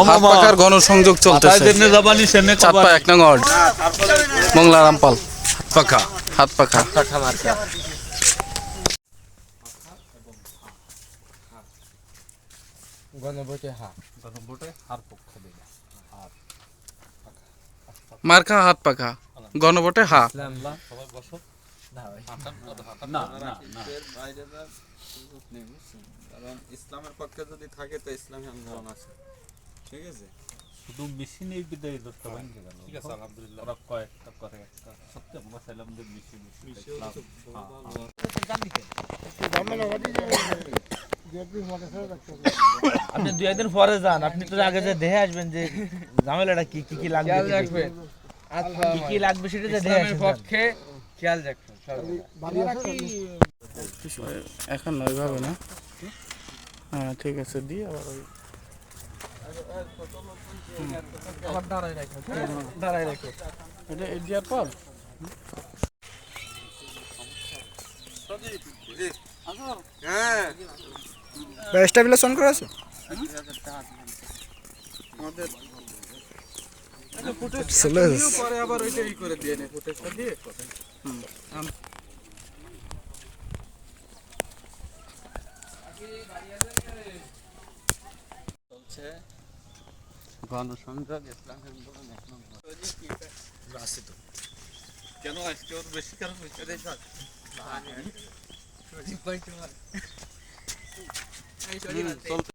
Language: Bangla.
হাত পাখার গণসংযোগ চলতেছে। চাঁদপাই 1 নং ওয়ার্ড, মংলা রামপাল। হাত পাখা মার্কা, হাত পাখা, গণভোটে হা। কারণ ইসলামের পক্ষে যদি থাকে তো ইসলামী আন্দোলন আছে, ঠিক আছে। শুধু মেশিন এই বিদায় দোষটা ভাঙে গেল। ঠিক আছে, আলহামদুলিল্লাহ। ওরা কয়েকটা করে একটা সত্যি আমরা চাইলাম যে মেশিন আপনি 2 একদিন পরে যান, আপনি তো আগে যে দেখে আসবেন যে ঝামেলাটা কি কি লাগবে, কি কি লাগবে সেটা যে দেখে আসবেন। পক্ষে খেয়াল রাখবেন। এখন ওইভাবে না। হ্যাঁ ঠিক আছে, দিয়ে আবার ওই দাঁড়াই রাখো। এটা এই দেওয়ার পর হ্যাঁ, স্টেবিলাইজেশন করা আছে আমাদের পরে আবার ওইটাই করে দিয়ে নে, ফুটেজটা দিয়ে। চলছে গণসংযোগ ইসলামী আন্দোলন 1 নম্বর আছে তো। কেন আজকে ওর বেশি কারণ হয়েছে দেখ।